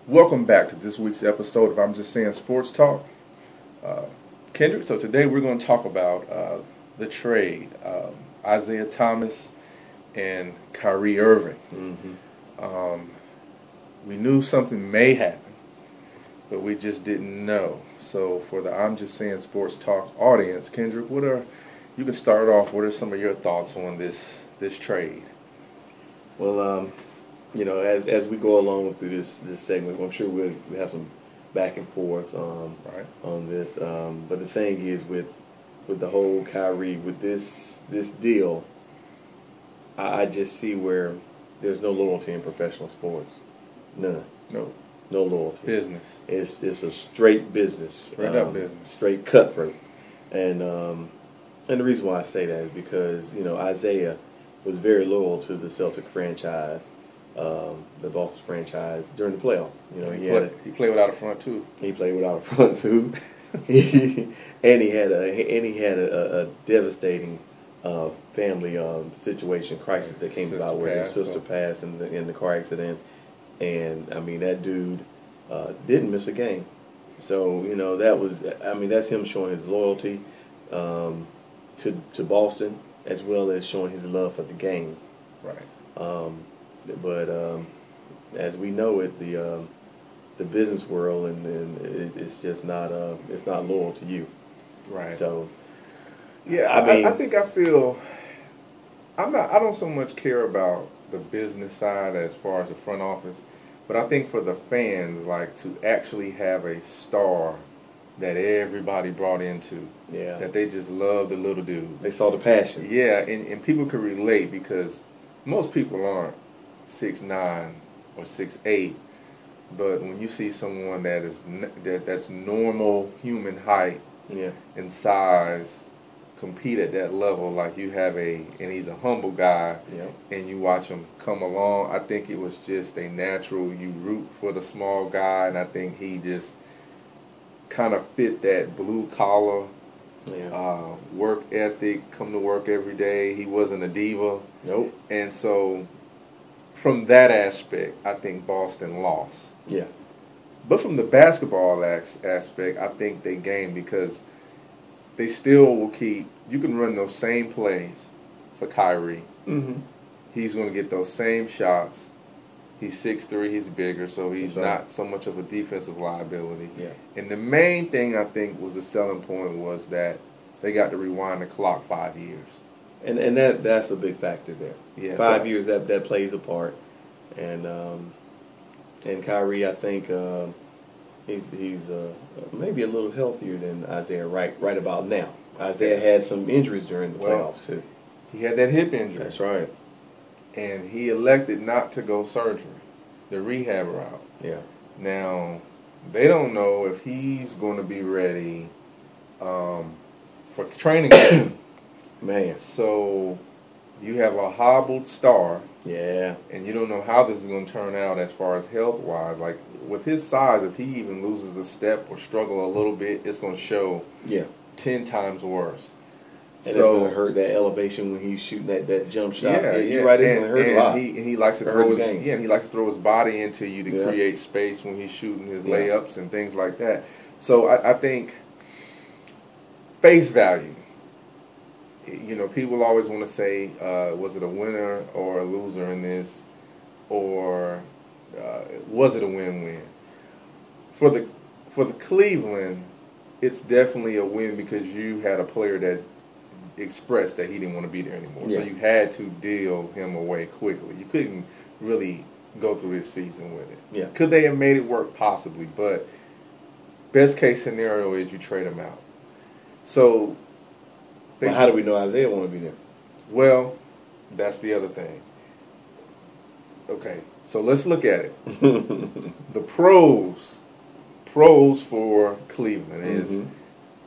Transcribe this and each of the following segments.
Welcome back to this week's episode of I'm Just Saying Sports Talk. Kendrick, so today we're going to talk about the trade, Isaiah Thomas and Kyrie Irving. We knew something may happen, but we just didn't know. So for the I'm Just Saying Sports Talk audience, Kendrick, you can start off. What are some of your thoughts on this trade? Well, as we go along through this segment, I'm sure we'll have some back and forth Right. on this. But the thing is, with the whole Kyrie, with this deal, I just see where there's no loyalty in professional sports. None. No loyalty. business. It's a straight business. Straight up business. Straight cutthroat. And the reason why I say that is because Isaiah was very loyal to the Celtic franchise. The Boston franchise during the playoffs. He played without a front two. He played without a front two, and he had a devastating family situation crisis that came about where his sister passed in the car accident, and I mean that dude didn't miss a game. So that's him showing his loyalty to Boston as well as showing his love for the game. Right. But as we know it, the business world and it's just not it's not loyal to you. Right. So yeah, I don't so much care about the business side as far as the front office, but I think for the fans, like to actually have a star that everybody brought into, that they just love the little dude. They saw the passion. Yeah, and people could relate because most people aren't 6'9" or 6'8", but when you see someone that's normal human height and size compete at that level, like you have and he's a humble guy, and you watch him come along, I think it was just a natural, you root for the small guy, and I think he just kind of fit that blue collar work ethic, come to work every day. He wasn't a diva. Nope. And so from that aspect, I think Boston lost. Yeah. But from the basketball aspect, I think they gained because they still will keep. You can run those same plays for Kyrie. Mm-hmm. He's going to get those same shots. He's 6'3", he's bigger, so he's not so much of a defensive liability. Yeah. And the main thing I think was the selling point was that they got to rewind the clock 5 years. And that's a big factor there. Yeah, 5 years that plays a part, and Kyrie, I think he's maybe a little healthier than Isaiah right about now. Isaiah had some injuries during the playoffs too. He had that hip injury. That's right. And he elected not to go surgery, the rehab route. Yeah. Now they don't know if he's going to be ready for training camp. Man. So you have a hobbled star. Yeah. And you don't know how this is going to turn out as far as health-wise. Like, with his size, if he even loses a step or struggle a little bit, it's going to show 10 times worse. And it's going to hurt that elevation when he's shooting that jump shot. Yeah, you're right. It's going to hurt a lot. And he likes to throw his body into you to create space when he's shooting his layups and things like that. So I think face value. People always want to say, was it a winner or a loser in this, or was it a win-win? For the Cleveland, it's definitely a win because you had a player that expressed that he didn't want to be there anymore. So you had to deal him away quickly. You couldn't really go through this season with it. Yeah. Could they have made it work? Possibly, but best case scenario is you trade him out. So. Well, how do we know Isaiah want to be there? Well, that's the other thing. Okay, so let's look at it. The pros for Cleveland is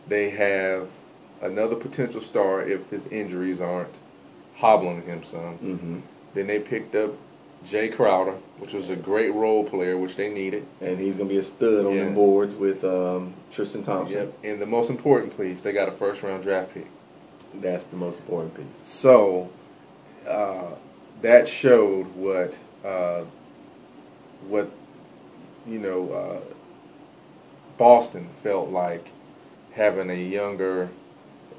they have another potential star if his injuries aren't hobbling him some. Then they picked up Jay Crowder, which was a great role player, which they needed. And he's going to be a stud on the boards with Tristan Thompson. Yep, and the most important piece, they got a first-round draft pick. That's the most important piece. So that showed what you know, Boston felt like having a younger,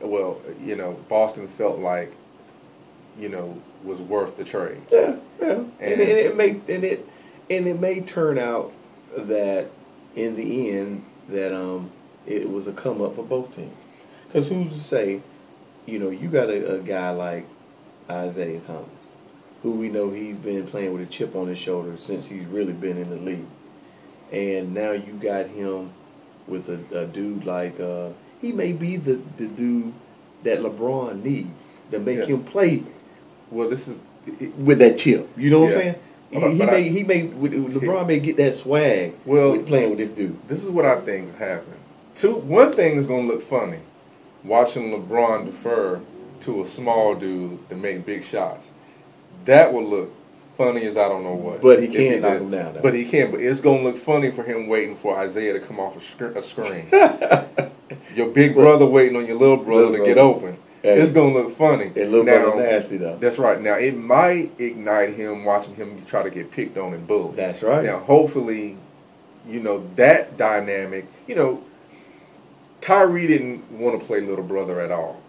well, you know, Boston felt like, you know, was worth the trade. Yeah, yeah. And it may turn out that in the end that it was a come up for both teams. Because who's to say, you know, you got a guy like Isaiah Thomas, who we know he's been playing with a chip on his shoulder since he's really been in the league, and now you got him with a dude like he may be the dude that LeBron needs to make him play. Well, this is with that chip. You know what I'm saying? LeBron LeBron may get that swag with playing with this dude. This is what I think happened. One thing is going to look funny, watching LeBron defer to a small dude to make big shots. That will look funny as I don't know what. But he can't knock him down. But he can. But it's going to look funny for him waiting for Isaiah to come off a screen. Your big brother waiting on your little brother to get open. Hey, it's going to look funny. A little brother nasty, though. That's right. Now, it might ignite him watching him try to get picked on and bullied. That's right. Now, hopefully, you know, that dynamic, you know, Kyrie didn't want to play little brother at all.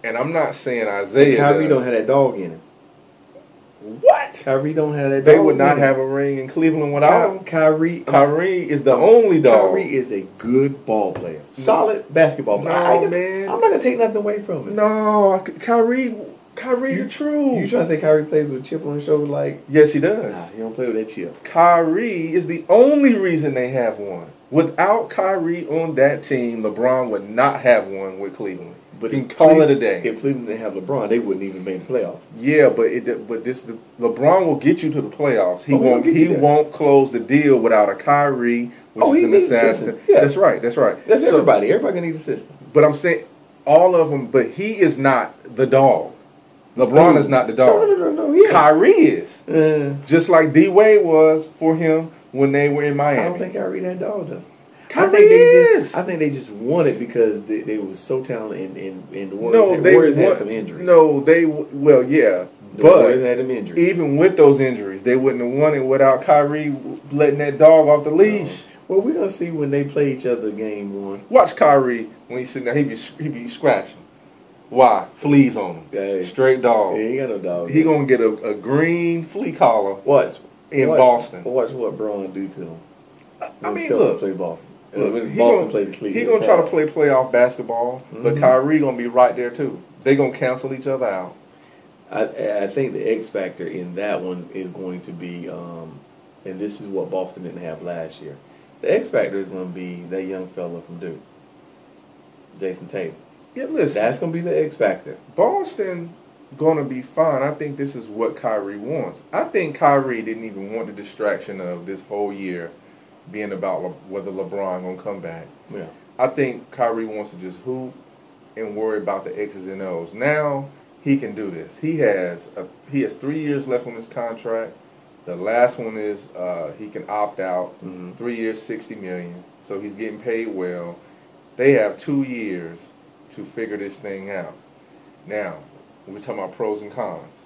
And I'm not saying Isaiah Kyrie don't have that dog in him. What? Kyrie don't have that dog. They would not have a ring in Cleveland without him. Kyrie is the only dog. Kyrie is a good ball player. Solid basketball player. Man. I'm not going to take nothing away from him. No, Kyrie the truth. You trying to say Kyrie plays with a chip on his shoulder like? Yes, he does. Nah, he don't play with that chip. Kyrie is the only reason they have one. Without Kyrie on that team, LeBron would not have one with Cleveland. But you can call it a day. If Cleveland didn't have LeBron, they wouldn't even make the playoffs. Yeah, but LeBron will get you to the playoffs. He won't close the deal without a Kyrie, which is an assassin. Yeah. That's right. That's everybody. Everybody can need assistance. But I'm saying all of them. But he is not the dog. LeBron is not the dog. No. Yeah. Kyrie is. Just like D Wade was for him when they were in Miami. I don't think Kyrie that dog though. I think they just won it because they were so talented and the Warriors had some injuries. No, the Warriors had some injuries. Even with those injuries, they wouldn't have won it without Kyrie letting that dog off the leash. Well, we're gonna see when they play each other game one. Watch Kyrie when he's sitting there, he be scratching. Why? Fleas on him. Hey. Straight dog. Yeah, he got no dog. He gonna get a green flea collar. Boston. Watch what Braun do to him. I mean, look. Play Boston. Boston play the Cleveland. He gonna try to play playoff basketball, but Kyrie gonna be right there too. They gonna cancel each other out. I think the X factor in that one is going to be, and this is what Boston didn't have last year. The X factor is going to be that young fella from Duke, Jason Tatum. Yeah, listen, that's going to be the X factor. Boston gonna be fine. I think this is what Kyrie wants. I think Kyrie didn't even want the distraction of this whole year being about whether LeBron gonna come back. Yeah. I think Kyrie wants to just hoop and worry about the X's and O's. Now he can do this. He has 3 years left on his contract. The last one is he can opt out. 3 years, $60 million. So he's getting paid well. They have 2 years to figure this thing out. Now we're talking about pros and cons.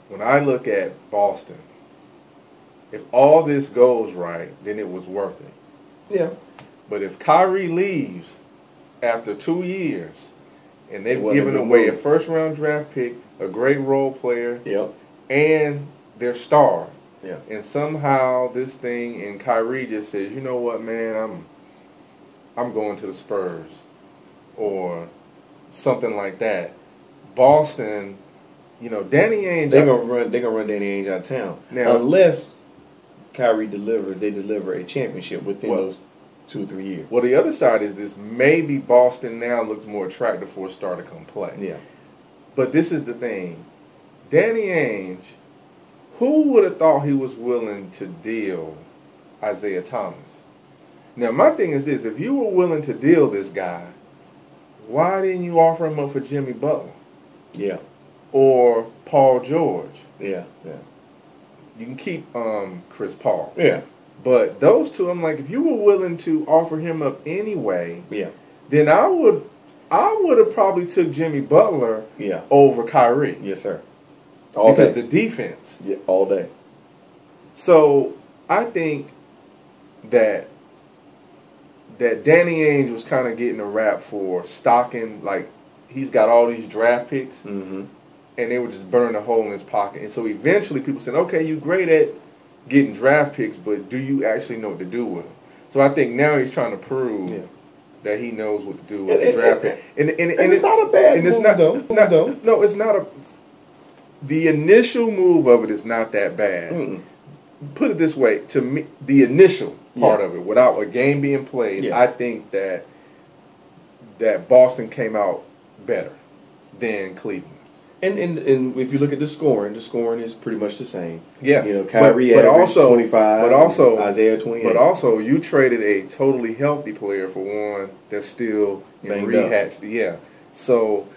When I look at Boston, if all this goes right, then it was worth it. Yeah. But if Kyrie leaves after 2 years, and they've given away a first-round draft pick, a great role player, and their star, and somehow this thing, and Kyrie just says, you know what, man, I'm going to the Spurs, or something like that. Boston, you know, Danny Ainge. They're gonna run Danny Ainge out of town now, unless Kyrie they deliver a championship within those 2 or 3 years. Well, the other side is this: maybe Boston now looks more attractive for a star to come play. Yeah. But this is the thing: Danny Ainge, who would have thought he was willing to deal Isaiah Thomas? Now, my thing is this: if you were willing to deal this guy, why didn't you offer him up for Jimmy Butler? Yeah. Or Paul George? Yeah. You can keep Chris Paul. Yeah. But those two, I'm like, if you were willing to offer him up anyway, then I would have probably took Jimmy Butler over Kyrie. Yes, sir. Because the defense. Yeah, all day. So I think that Danny Ainge was kind of getting a rap for stocking, like he's got all these draft picks, Mm-hmm. and they were just burning a hole in his pocket. And so eventually people said, okay, you're great at getting draft picks, but do you actually know what to do with them? So I think now he's trying to prove that he knows what to do with the draft pick. And it's not a bad move, though. No, it's not a... The initial move of it is not that bad. Mm-mm. Put it this way, to me, the initial part of it, without a game being played, I think that Boston came out better than Cleveland. And if you look at the scoring is pretty much the same. Yeah, you know, Kyrie averaged 25, but also Isaiah 28. But also, you traded a totally healthy player for one that's still in rehab. Yeah, so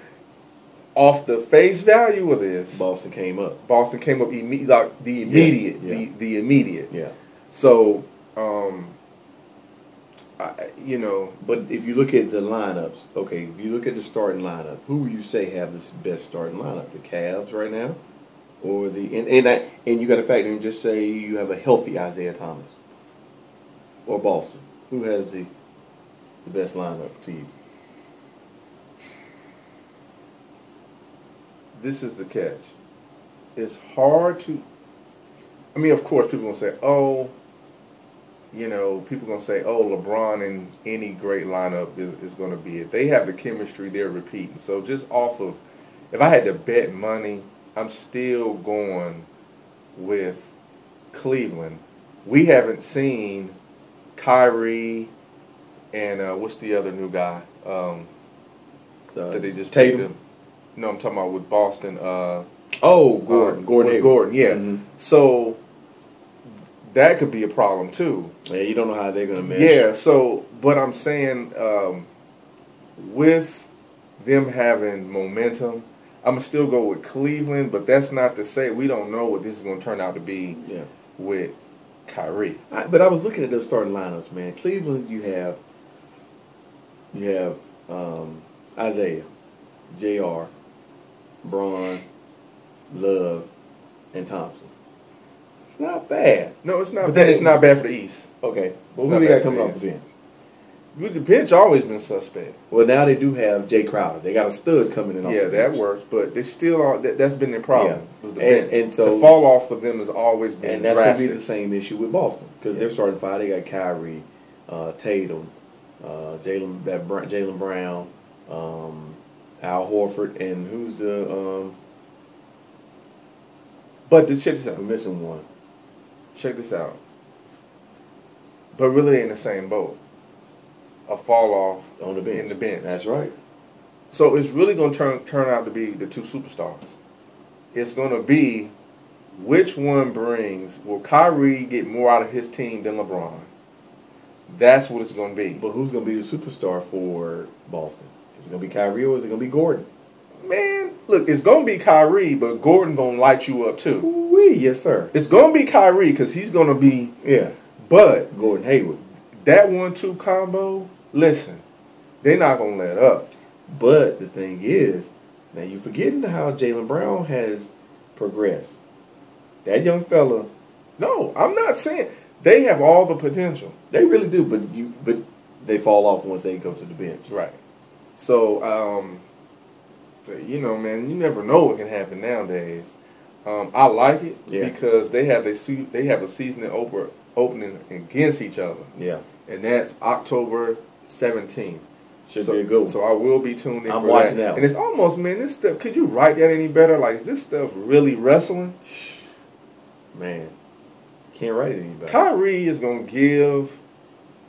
off the face value of this, Boston came up. Like the immediate, the immediate. Yeah. So, But if you look at the lineups, okay, if you look at the starting lineup, who would you say have the best starting lineup? The Cavs right now, or and you got to factor in, just say you have a healthy Isaiah Thomas, or Boston. Who has the best lineup to you? This is the catch. It's hard to. I mean, of course, people are gonna say, "Oh, people gonna say, oh, LeBron in any great lineup is gonna be it." They have the chemistry; they're repeating. So just off of, if I had to bet money, I'm still going with Cleveland. We haven't seen Kyrie and what's the other new guy that they just picked him. No, I'm talking about with Boston. Gordon, yeah. Mm-hmm. So that could be a problem too. Yeah, you don't know how they're going to mesh. Yeah, so, but I'm saying with them having momentum, I'm going to still go with Cleveland, but that's not to say we don't know what this is going to turn out to be with Kyrie. But I was looking at those starting lineups, man. Cleveland, you have Isaiah, JR, Braun, Love, and Thompson. It's not bad. No, it's not bad. It's not bad for the East. Okay. Well, who do they got coming off the bench? The bench always been suspect. Well, now they do have Jay Crowder. They got a stud coming in off the bench. Yeah, that works, but they still are. That's been their problem. Yeah. Was the bench. And so the fall off for them has always been and that's drastic. going to be the same issue with Boston because they're starting five. They got Kyrie, Tatum, Jaylen Brown, Al Horford, and who's the But check this out. We're missing one. Check this out. But really in the same boat. A fall off on the bench. In the bench. That's right. So it's really going to turn out to be the two superstars. It's going to be which one will Kyrie get more out of his team than LeBron? That's what it's going to be. But who's going to be the superstar for Boston? Is it going to be Kyrie or is it going to be Gordon? Man, look, it's going to be Kyrie, but Gordon going to light you up too. Ooh-wee, yes, sir. It's going to be Kyrie because he's going to be... Yeah. But... Gordon Hayward. That 1-2 combo, listen, they're not going to let up. But the thing is, now you're forgetting how Jaylen Brown has progressed. That young fella... No, I'm not saying... They have all the potential. They really do, but they fall off once they go to the bench. Right. So, man, you never know what can happen nowadays. I like it because they have a season opening against each other. Yeah. And that's October 17th. Should be a good one. So I will be tuned in I'm watching that one. And it's almost, man, this stuff, could you write that any better? Like, is this stuff really wrestling? Man, can't write it any better. Kyrie is going to give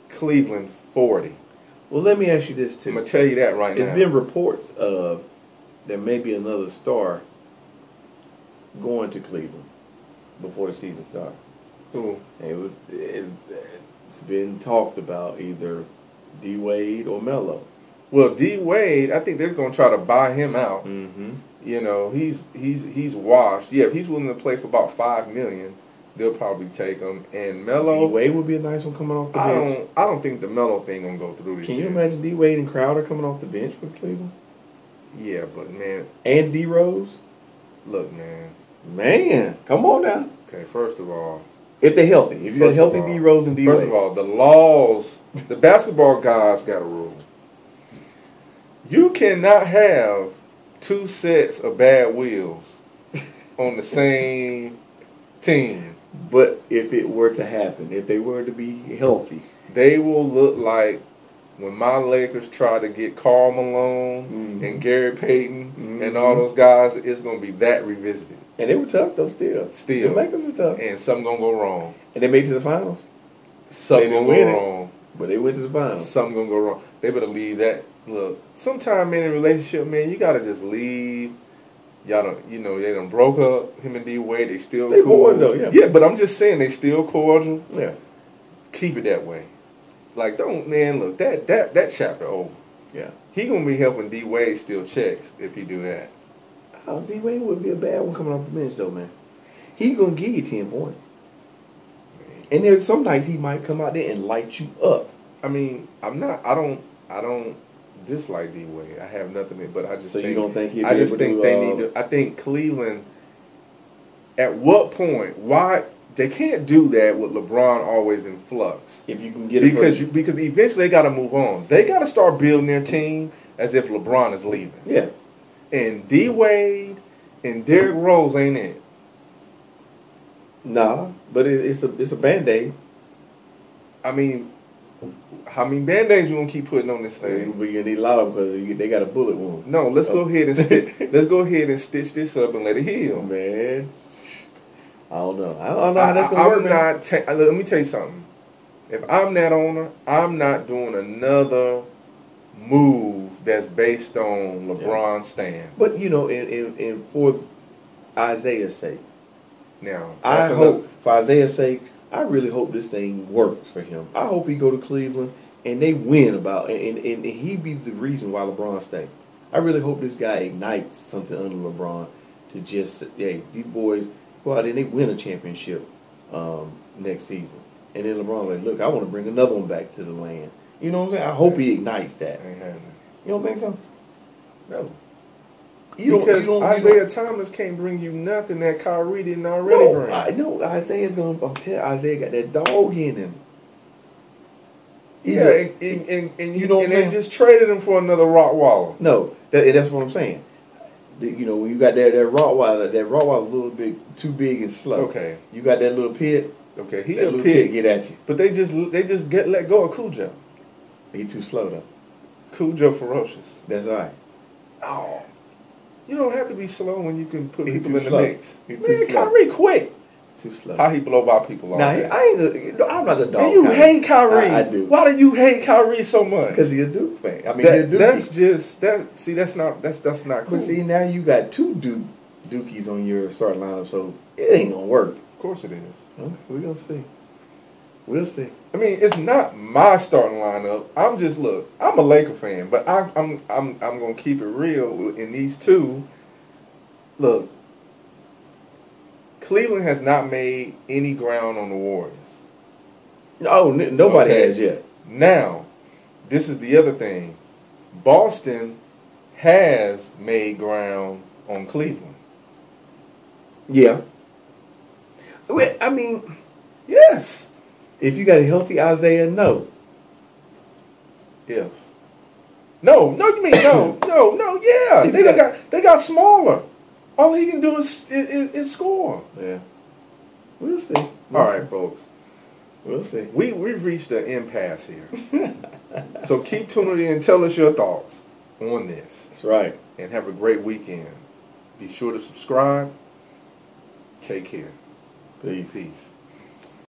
Cleveland 40. Well, let me ask you this, too. I'm going to tell you that right now. There's been reports of there may be another star going to Cleveland before the season starts. Who? It's been talked about either D Wade or Melo. Well, D Wade, I think they're going to try to buy him out. Mm-hmm. He's washed. Yeah, if he's willing to play for about $5 million, they'll probably take him. And Melo, D Wade would be a nice one coming off the bench. I don't think the Melo thing gonna go through this Can year. you imagine D Wade and Crowder coming off the bench for Cleveland? Yeah, but man, and D Rose. Look, man, come on now. Okay, first of all, If they're healthy. If you got healthy D Rose and D Wade. First of all, the laws, the basketball guys got a rule. You cannot have 2 sets of bad wheels on the same team. But if it were to happen, if they were to be healthy, they will look like when my Lakers try to get Karl Malone and Gary Payton and all those guys, it's going to be that revisited. And they were tough, though, still. The Lakers were tough. And something going to go wrong. And they made it to the finals. Something going to go wrong. But they went to the finals. Something going to go wrong. They better leave that. Look, sometime in a relationship, man, you got to just leave. Y'all don't, they done broke up. Him and D Wade, they still cool. Boys, though, yeah. Yeah, but I'm just saying they still cordial. Yeah. Keep it that way. Like, look, that chapter over. Yeah. He gonna be helping D Wade steal checks if he do that. Oh, D Wade wouldn't be a bad one coming off the bench though, man. He gonna give you 10 points. Man. And there's some nights he might come out there and light you up. I mean, I don't dislike D Wade. I have nothing, but I just so think, you don't think he'd be I just able think to, they need to. I think Cleveland. At what point? Why they can't do that with LeBron always in flux? If you can get because eventually they got to move on. They got to start building their team as if LeBron is leaving. Yeah. And D Wade and Derrick Rose ain't it. Nah, but it's a Band-Aid. I mean, how many Band-Aids you gonna keep putting on this thing? We're gonna need a lot of them because they got a bullet wound. No, let's go ahead and stitch this up and let it heal. Man, I don't know how that's gonna work. Let me tell you something. If I'm that owner, I'm not doing another move that's based on LeBron's stand. But in for Isaiah's sake. Now, I hope for Isaiah's sake, I really hope this thing works for him. I hope he go to Cleveland and they win and he be the reason why LeBron stay. I really hope this guy ignites something under LeBron to just these boys go out there and they win a championship next season. And then LeBron like, look, I want to bring another one back to the land. You know what I'm saying? I hope he ignites that. Ain't happening. You don't think so? No. Because Isaiah Thomas can't bring you nothing that Kyrie didn't already bring. I know Isaiah's going to Isaiah got that dog in him. And they just traded him for another Rottweiler. No, that's what I'm saying. When you got that Rottweiler's a little bit too big and slow. Okay. You got that little pit. Okay, he that a little pit get at you. But they just let go of Cujo. He too slow though. Cujo ferocious. That's all right. Oh. You don't have to be slow when you can put people in the mix. Man, Kyrie quick. Too slow. How he blow by people all day. I'm not a dog. And you hate Kyrie. I do. Why do you hate Kyrie so much? Because he's a Duke fan. I mean, he's a Duke. That's not cool. But see, now you got 2 Dukies on your starting lineup, so it ain't gonna work. Of course it is. Well, we're gonna see. We'll see. I mean, it's not my starting lineup. I'm a Laker fan, but I'm gonna keep it real in these two. Look, Cleveland has not made any ground on the Warriors. No, nobody has yet. Now, this is the other thing. Boston has made ground on Cleveland. Yeah. I mean, yes. If you got a healthy Isaiah, no. If. No, you mean no, yeah. They got smaller. All he can do is score. Yeah. We'll see. All right, folks. We'll see. We've reached an impasse here. So keep tuning in and tell us your thoughts on this. That's right. And have a great weekend. Be sure to subscribe. Take care. Peace. Peace.